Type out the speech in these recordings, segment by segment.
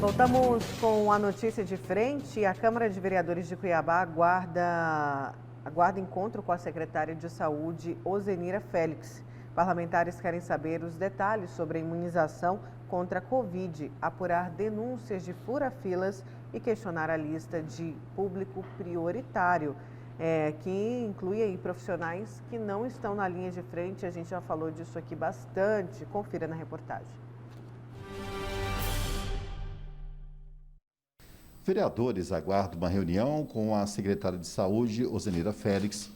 Voltamos com a notícia de frente. A Câmara de Vereadores de Cuiabá aguarda encontro com a secretária de Saúde, Ozenira Félix. Parlamentares querem saber os detalhes sobre a imunização contra a Covid, apurar denúncias de fura-filas e questionar a lista de público prioritário, que inclui aí profissionais que não estão na linha de frente. A gente já falou disso aqui bastante. Confira na reportagem. Vereadores aguardam uma reunião com a secretária de Saúde, Ozenira Félix,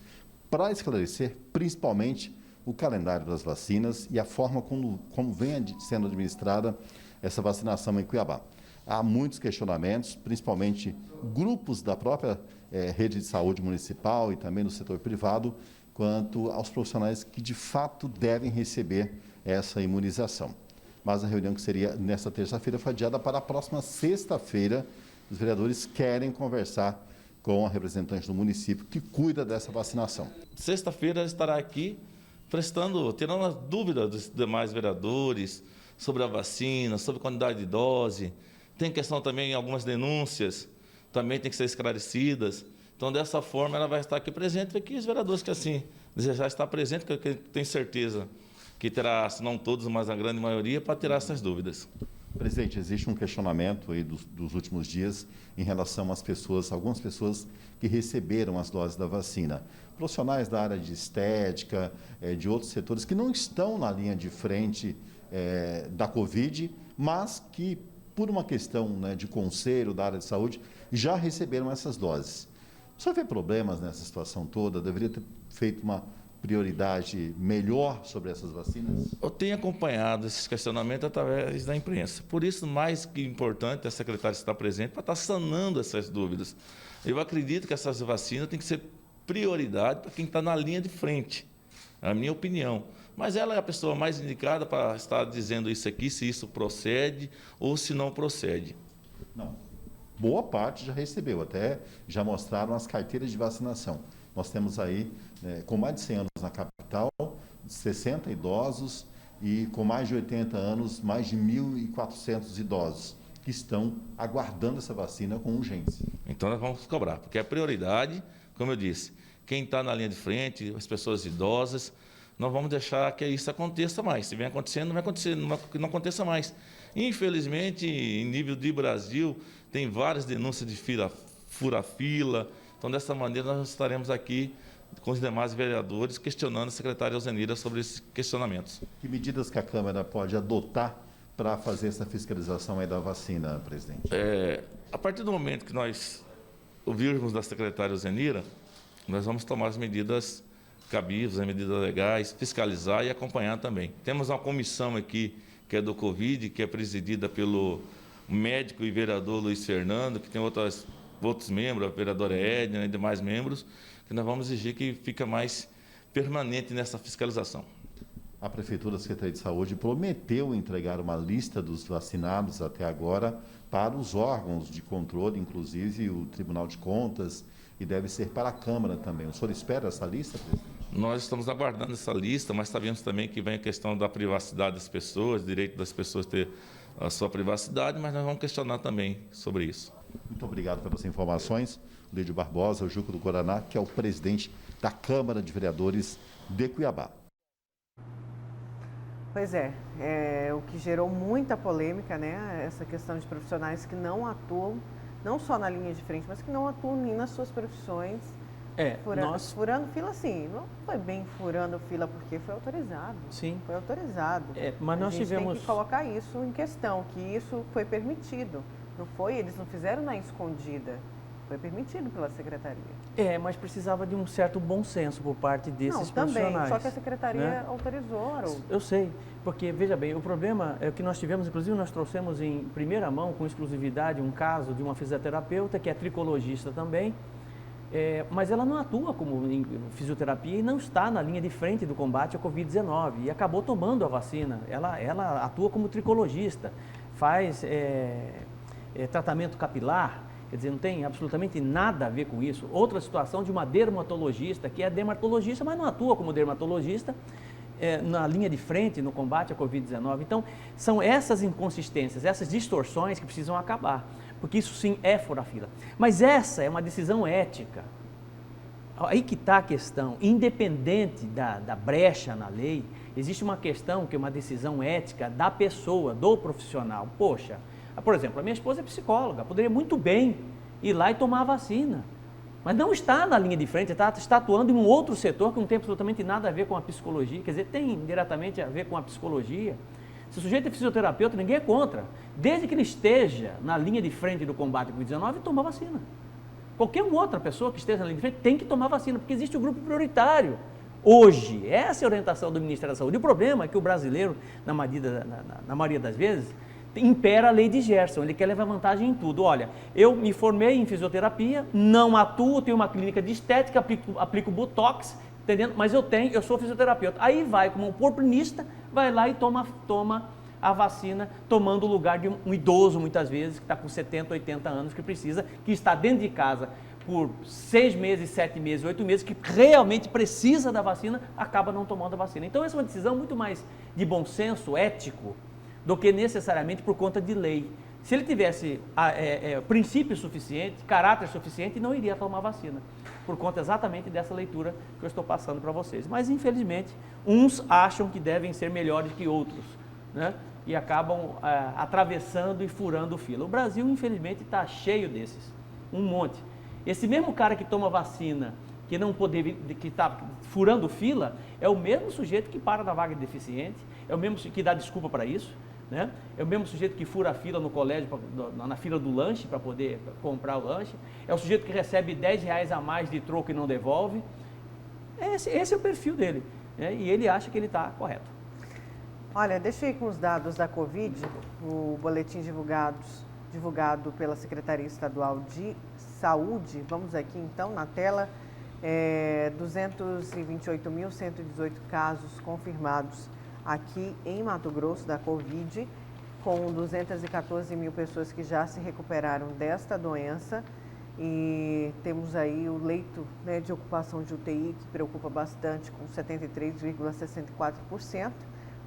para esclarecer principalmente o calendário das vacinas e a forma como vem sendo administrada essa vacinação em Cuiabá. Há muitos questionamentos, principalmente grupos da própria rede de saúde municipal e também do setor privado, quanto aos profissionais que de fato devem receber essa imunização. Mas a reunião que seria nesta terça-feira foi adiada para a próxima sexta-feira. Os vereadores querem conversar com a representante do município que cuida dessa vacinação. Sexta-feira estará aqui tirando as dúvidas dos demais vereadores sobre a vacina, sobre a quantidade de dose. Tem questão também, algumas denúncias, também tem que ser esclarecidas. Então, dessa forma, ela vai estar aqui presente, para que os vereadores que assim desejar estar presente, que eu tenho certeza que terá, se não todos, mas a grande maioria, para tirar essas dúvidas. Presidente, existe um questionamento aí dos últimos dias em relação às pessoas, algumas pessoas que receberam as doses da vacina. Profissionais da área de estética, de outros setores que não estão na linha de frente da Covid, mas que, por uma questão de conselho da área de saúde, já receberam essas doses. O senhor vê problemas nessa situação toda? Deveria ter feito uma prioridade melhor sobre essas vacinas? Eu tenho acompanhado esses questionamentos através da imprensa. Por isso, mais que importante, a secretária estar presente para estar sanando essas dúvidas. Eu acredito que essas vacinas têm que ser prioridade para quem está na linha de frente, é a minha opinião. Mas ela é a pessoa mais indicada para estar dizendo isso aqui, se isso procede ou se não procede. Não. Boa parte já recebeu, até já mostraram as carteiras de vacinação. Nós temos aí, com mais de 100 anos na capital, 60 idosos e com mais de 80 anos, mais de 1.400 idosos que estão aguardando essa vacina com urgência. Então, nós vamos cobrar, porque é prioridade, como eu disse, quem está na linha de frente, as pessoas idosas, não vamos deixar que isso aconteça mais. Se vem acontecendo, não vai acontecer, não aconteça mais. Infelizmente, em nível de Brasil, tem várias denúncias de fura-fila. Então, dessa maneira, nós estaremos aqui com os demais vereadores questionando a secretária Ozenira sobre esses questionamentos. Que medidas que a Câmara pode adotar para fazer essa fiscalização aí da vacina, presidente? A partir do momento que nós ouvirmos da secretária Ozenira, nós vamos tomar as medidas cabíveis, as medidas legais, fiscalizar e acompanhar também. Temos uma comissão aqui, que é do Covid, que é presidida pelo médico e vereador Luiz Fernando, que tem outros membros, a vereadora Edna e demais membros, que nós vamos exigir que fique mais permanente nessa fiscalização. A Prefeitura, a Secretaria de Saúde, prometeu entregar uma lista dos vacinados até agora para os órgãos de controle, inclusive o Tribunal de Contas, e deve ser para a Câmara também. O senhor espera essa lista, presidente? Nós estamos aguardando essa lista, mas sabemos também que vem a questão da privacidade das pessoas, direito das pessoas ter a sua privacidade, mas nós vamos questionar também sobre isso. Muito obrigado pelas informações. Lídio Barbosa, o Juco do Guaraná, que é o presidente da Câmara de Vereadores de Cuiabá. Pois é, o que gerou muita polêmica, né? Essa questão de profissionais que não atuam, não só na linha de frente, mas que não atuam nem nas suas profissões. Furando fila, sim, não foi bem furando fila porque foi autorizado. Sim. Foi autorizado. Mas nós tivemos... tem que colocar isso em questão, que isso foi permitido. Não foi, eles não fizeram na escondida. Foi permitido pela secretaria. Mas precisava de um certo bom senso por parte desses profissionais. Também, só que a secretaria autorizou. Eu sei, porque, veja bem, o problema é que nós tivemos, inclusive nós trouxemos em primeira mão, com exclusividade, um caso de uma fisioterapeuta, que é tricologista também, mas ela não atua como em fisioterapia e não está na linha de frente do combate à Covid-19 e acabou tomando a vacina. Ela atua como tricologista, faz tratamento capilar, quer dizer, não tem absolutamente nada a ver com isso. Outra situação de uma dermatologista, que é dermatologista, mas não atua como dermatologista, na linha de frente no combate à Covid-19. Então, são essas inconsistências, essas distorções que precisam acabar, porque isso sim é furar fila. Mas essa é uma decisão ética. Aí que está a questão, independente da brecha na lei, existe uma questão que é uma decisão ética da pessoa, do profissional. Poxa, por exemplo, a minha esposa é psicóloga, poderia muito bem ir lá e tomar a vacina, mas não está na linha de frente, está atuando em um outro setor que não tem absolutamente nada a ver com a psicologia, quer dizer, tem diretamente a ver com a psicologia. Se o sujeito é fisioterapeuta, ninguém é contra, desde que ele esteja na linha de frente do combate à Covid-19, toma vacina. Qualquer outra pessoa que esteja na linha de frente tem que tomar vacina, porque existe o grupo prioritário. Hoje, essa é a orientação do Ministério da Saúde. O problema é que o brasileiro, na maioria das vezes, impera a lei de Gerson, ele quer levar vantagem em tudo. Olha, eu me formei em fisioterapia, não atuo, tenho uma clínica de estética, aplico botox, entendendo? Mas eu sou fisioterapeuta. Aí vai, como um oportunista, vai lá e toma a vacina, tomando o lugar de um idoso, muitas vezes, que está com 70, 80 anos, que está dentro de casa por 6 meses, 7 meses, 8 meses, que realmente precisa da vacina, acaba não tomando a vacina. Então, essa é uma decisão muito mais de bom senso, ético, do que necessariamente por conta de lei. Se ele tivesse princípio suficiente, caráter suficiente, não iria tomar vacina, por conta exatamente dessa leitura que eu estou passando para vocês. Mas, infelizmente, uns acham que devem ser melhores que outros, né? E acabam atravessando e furando fila. O Brasil, infelizmente, está cheio desses, um monte. Esse mesmo cara que toma vacina, que está furando fila, é o mesmo sujeito que para na vaga de deficiente, é o mesmo que dá desculpa para isso, né? É o mesmo sujeito que fura a fila no colégio, na fila do lanche, para poder comprar o lanche, é o sujeito que recebe R$10 a mais de troco e não devolve. Esse é o perfil dele, né? E ele acha que ele está correto. Olha, deixa eu ir com os dados da Covid, o boletim divulgado pela Secretaria Estadual de Saúde. Vamos aqui então na tela, 228.118 casos confirmados aqui em Mato Grosso da Covid, com 214 mil pessoas que já se recuperaram desta doença. E temos aí o leito, né, de ocupação de UTI, que preocupa bastante, com 73,64%.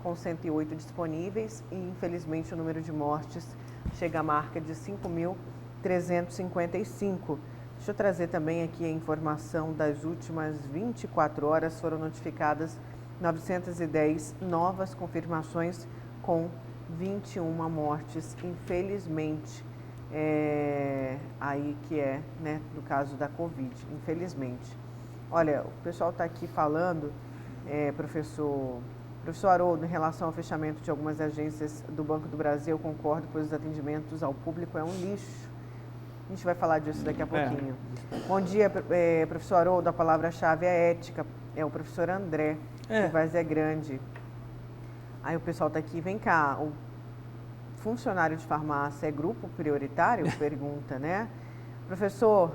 com 108 disponíveis e, infelizmente, o número de mortes chega à marca de 5.355. Deixa eu trazer também aqui a informação das últimas 24 horas, foram notificadas 910 novas confirmações com 21 mortes, infelizmente, aí que né, no caso da Covid, infelizmente. Olha, o pessoal está aqui falando, Professor Haroldo, em relação ao fechamento de algumas agências do Banco do Brasil, eu concordo, pois os atendimentos ao público é um lixo. A gente vai falar disso daqui a pouquinho. Bom dia, professor Haroldo, a palavra-chave é ética, é o professor André, de Várzea Grande. Aí o pessoal está aqui, vem cá, o funcionário de farmácia é grupo prioritário? Pergunta, né? Professor,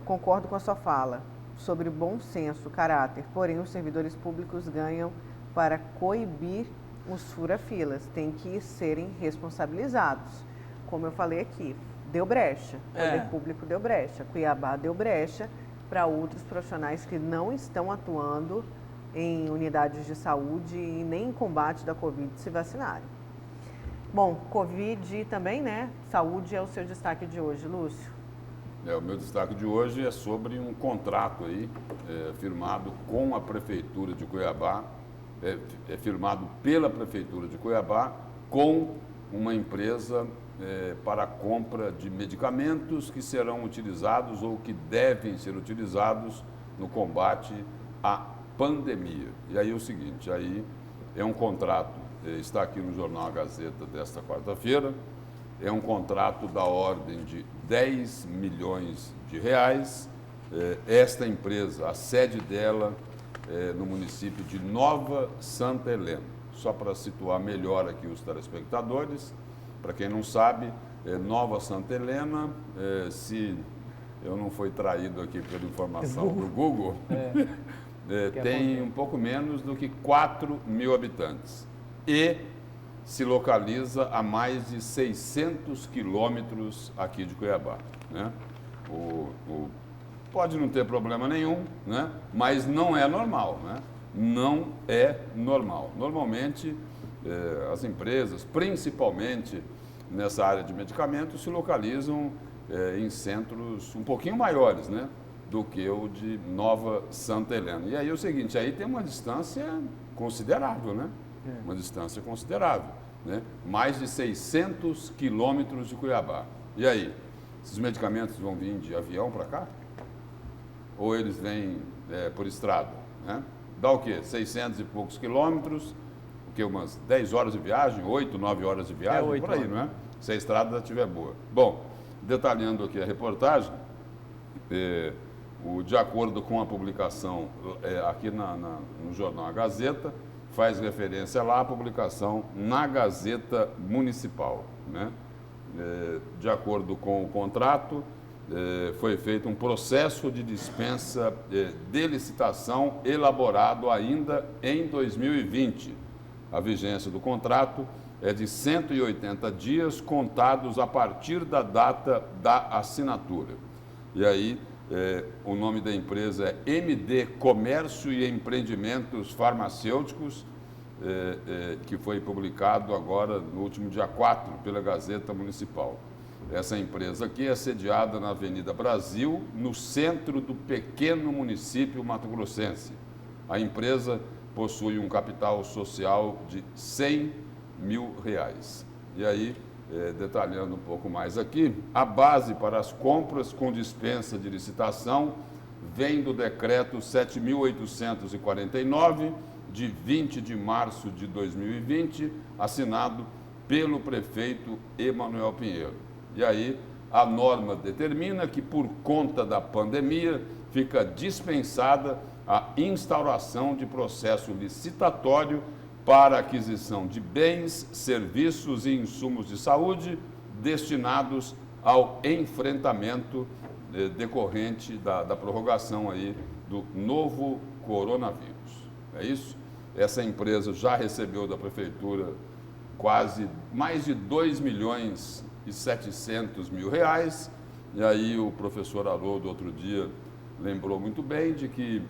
concordo com a sua fala sobre bom senso, caráter, porém os servidores públicos ganham para coibir os fura-filas, tem que serem responsabilizados. Como eu falei aqui, deu brecha, o poder público deu brecha, Cuiabá deu brecha para outros profissionais que não estão atuando em unidades de saúde e nem em combate da Covid se vacinarem. Bom, Covid também, né? Saúde é o seu destaque de hoje, Lúcio. O meu destaque de hoje é sobre um contrato aí, firmado com a Prefeitura de Cuiabá, firmado pela Prefeitura de Cuiabá com uma empresa para a compra de medicamentos que serão utilizados ou que devem ser utilizados no combate à pandemia. E aí é o seguinte, aí é um contrato, está aqui no Jornal A Gazeta desta quarta-feira, é um contrato da ordem de 10 milhões de reais. Esta empresa, a sede dela no município de Nova Santa Helena. Só para situar melhor aqui os telespectadores, para quem não sabe, Nova Santa Helena, se eu não fui traído aqui pela informação do Google, tem um pouco menos do que 4 mil habitantes e se localiza a mais de 600 quilômetros aqui de Cuiabá, né? Pode não ter problema nenhum, né? Mas não é normal, né? não é normal. Normalmente, as empresas, principalmente nessa área de medicamentos, se localizam em centros um pouquinho maiores, né, do que o de Nova Santa Helena. E aí é o seguinte, aí tem uma distância considerável, né? Uma distância considerável, né? Mais de 600 quilômetros de Cuiabá. E aí, esses medicamentos vão vir de avião para cá? Ou eles vêm por estrada, né? Dá o quê? 600 e poucos quilômetros, o quê? Umas 10 horas de viagem, 8, 9 horas de viagem, 8 por aí, horas. não é? Se a estrada estiver boa. Bom, detalhando aqui a reportagem, de acordo com a publicação aqui no jornal A Gazeta, faz referência lá à publicação na Gazeta Municipal, né? De acordo com o contrato, foi feito um processo de dispensa de licitação elaborado ainda em 2020. A vigência do contrato é de 180 dias contados a partir da data da assinatura. E aí, o nome da empresa é MD Comércio e Empreendimentos Farmacêuticos, que foi publicado agora no último dia 4 pela Gazeta Municipal. Essa empresa aqui é sediada na Avenida Brasil, no centro do pequeno município mato-grossense. A empresa possui um capital social de R$100 mil. E aí, detalhando um pouco mais aqui, a base para as compras com dispensa de licitação vem do decreto 7.849, de 20 de março de 2020, assinado pelo prefeito Emanuel Pinheiro. E aí, a norma determina que, por conta da pandemia, fica dispensada a instauração de processo licitatório para aquisição de bens, serviços e insumos de saúde destinados ao enfrentamento decorrente da prorrogação aí do novo coronavírus. É isso? Essa empresa já recebeu da prefeitura mais de R$2.700.000. E aí o professor Haroldo, outro dia, lembrou muito bem de que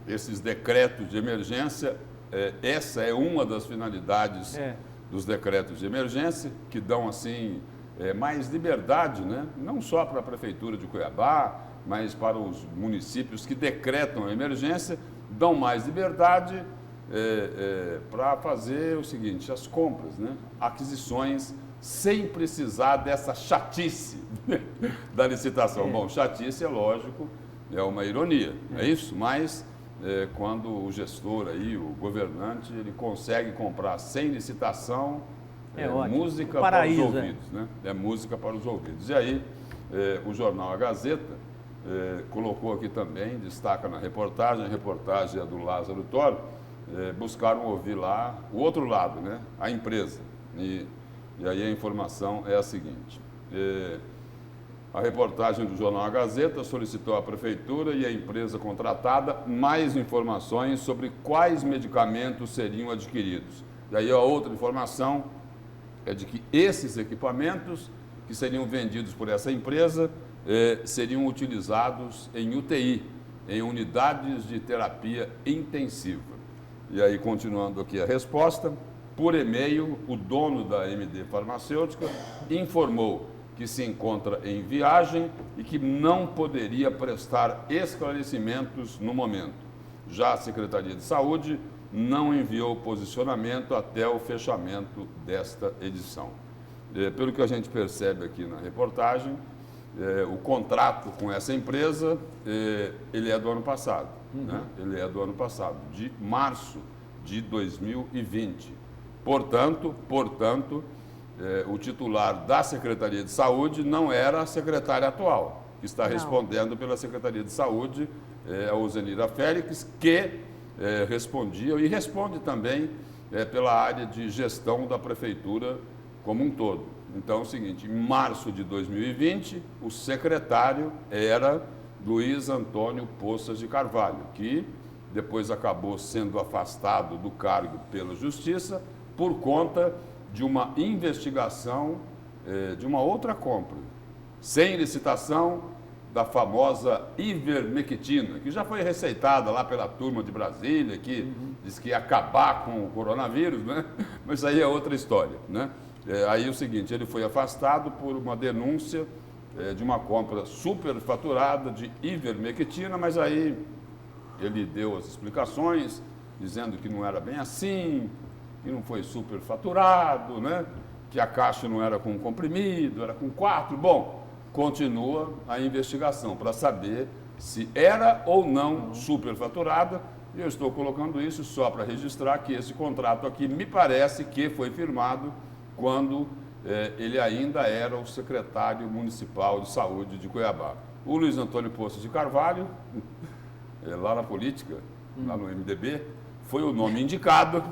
esses decretos de emergência, essa é uma das finalidades dos decretos de emergência, que dão, assim, mais liberdade, né? Não só para a Prefeitura de Cuiabá, mas para os municípios que decretam a emergência, dão mais liberdade para fazer o seguinte, as compras, né? Aquisições, sem precisar dessa chatice da licitação. Bom, chatice é lógico, é uma ironia, é isso? Mas quando o gestor aí, o governante, ele consegue comprar sem licitação, música para os ouvidos, né? É música para os ouvidos. E aí, o jornal A Gazeta colocou aqui também, destaca na reportagem, a reportagem é do Lázaro Toro, buscaram ouvir lá o outro lado, né? A empresa. E aí a informação é a seguinte, a reportagem do jornal A Gazeta solicitou à Prefeitura e à empresa contratada mais informações sobre quais medicamentos seriam adquiridos. E aí a outra informação é de que esses equipamentos que seriam vendidos por essa empresa seriam utilizados em UTI, em unidades de terapia intensiva. E aí, continuando aqui a resposta, por e-mail, o dono da MD Farmacêutica informou que se encontra em viagem e que não poderia prestar esclarecimentos no momento. Já a Secretaria de Saúde não enviou posicionamento até o fechamento desta edição. Pelo que a gente percebe aqui na reportagem, o contrato com essa empresa, ele é do ano passado, né? Ele é do ano passado, de março de 2020. Portanto, o titular da Secretaria de Saúde não era a secretária atual, que está respondendo pela Secretaria de Saúde, a Ozenira Félix, que respondia e responde também pela área de gestão da Prefeitura como um todo. Então, é o seguinte, em março de 2020, o secretário era Luiz Antônio Poças de Carvalho, que depois acabou sendo afastado do cargo pela Justiça por conta de uma investigação de uma outra compra, sem licitação, da famosa ivermectina, que já foi receitada lá pela turma de Brasília, que diz que ia acabar com o coronavírus, né? Mas isso aí é outra história, né? Aí é o seguinte, ele foi afastado por uma denúncia de uma compra superfaturada de ivermectina, mas aí ele deu as explicações, dizendo que não era bem assim, que não foi superfaturado, né? Que a caixa não era com comprimido, era com 4. Bom, continua a investigação para saber se era ou não superfaturada. E eu estou colocando isso só para registrar que esse contrato aqui me parece que foi firmado quando ele ainda era o secretário municipal de saúde de Cuiabá. O Luiz Antônio Poços de Carvalho, lá na política, lá no MDB, foi o nome indicado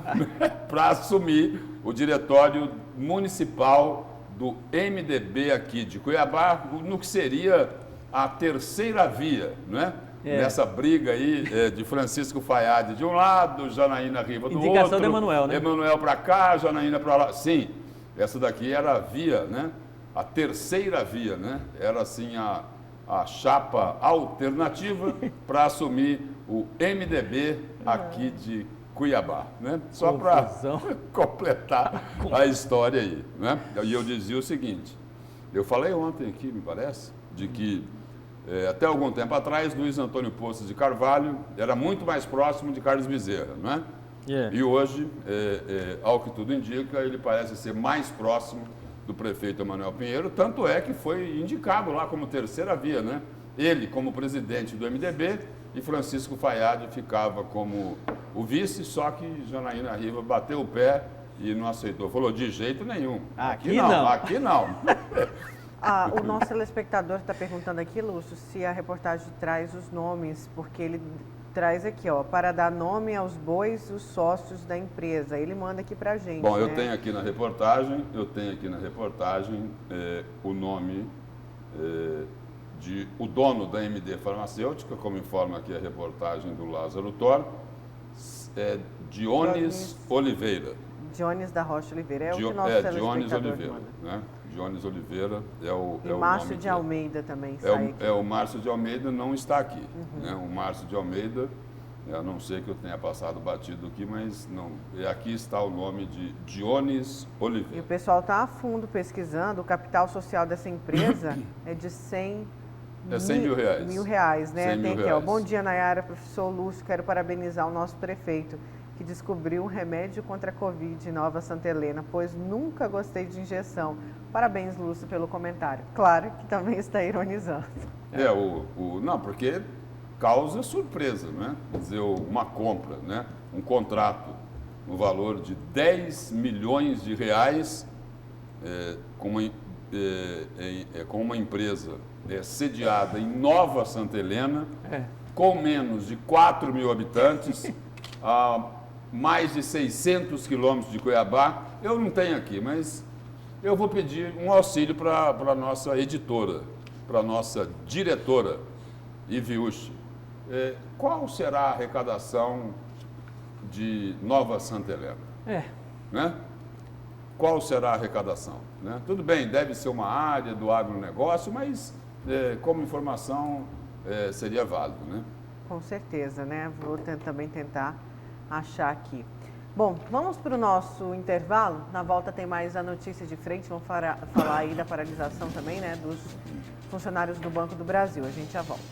para assumir o diretório municipal do MDB aqui de Cuiabá, no que seria a terceira via, né? Nessa briga aí de Francisco Fayad de um lado, Janaína Riva do outro. Indicação do Emanuel, né? Emanuel para cá, Janaína para lá. Sim, essa daqui era a via, né? A terceira via, né? Era assim a chapa alternativa para assumir o MDB aqui de Cuiabá, né? Só para completar a história aí, né? E eu dizia o seguinte, eu falei ontem aqui, me parece, de que até algum tempo atrás, Luiz Antônio Poços de Carvalho era muito mais próximo de Carlos Bezerra, né? E hoje, ao que tudo indica, ele parece ser mais próximo do prefeito Emanuel Pinheiro, tanto é que foi indicado lá como terceira via, né? Ele como presidente do MDB e Francisco Fayad ficava como o vice, só que Janaína Riva bateu o pé e não aceitou. Falou, de jeito nenhum. Aqui não. O nosso telespectador está perguntando aqui, Lúcio, se a reportagem traz os nomes, porque ele traz aqui, ó, para dar nome aos bois, os sócios da empresa. Ele manda aqui para a gente. Bom, né? eu tenho aqui na reportagem o nome de o dono da MD Farmacêutica, como informa aqui a reportagem do Lázaro Thor, Dionis Oliveira. Dionis da Rocha Oliveira, é o que o nosso telespectador manda. Né? Dionis Oliveira é o E Márcio de Almeida também sai aqui. O Márcio de Almeida não está aqui. Né? O Márcio de Almeida, a não ser que eu tenha passado batido aqui, mas não. Aqui está o nome de Dionis Oliveira. E o pessoal está a fundo pesquisando, o capital social dessa empresa é de 100 mil reais. R$1.000, né? 100 Tem mil aqui, ó. reais. Bom dia, Nayara, professor Lúcio, quero parabenizar o nosso prefeito, que descobriu um remédio contra a Covid em Nova Santa Helena, pois nunca gostei de injeção. Parabéns, Lúcio, pelo comentário. Claro que também está ironizando. Não, porque causa surpresa, né? Quer dizer, uma compra, né? Um contrato no valor de 10 milhões de reais com uma empresa sediada em Nova Santa Helena, com menos de 4 mil habitantes, a mais de 600 quilômetros de Cuiabá. Eu não tenho aqui, mas eu vou pedir um auxílio para a nossa editora, para a nossa diretora, Iviushi. Qual será a arrecadação de Nova Santa Helena? Né? Qual será a arrecadação? Né? Tudo bem, deve ser uma área do agronegócio, mas como informação seria válido, né? Com certeza, né? Vou também tentar achar aqui. Bom, vamos para o nosso intervalo. Na volta tem mais a notícia de frente. Vamos falar aí da paralisação também, né? Dos funcionários do Banco do Brasil. A gente já volta.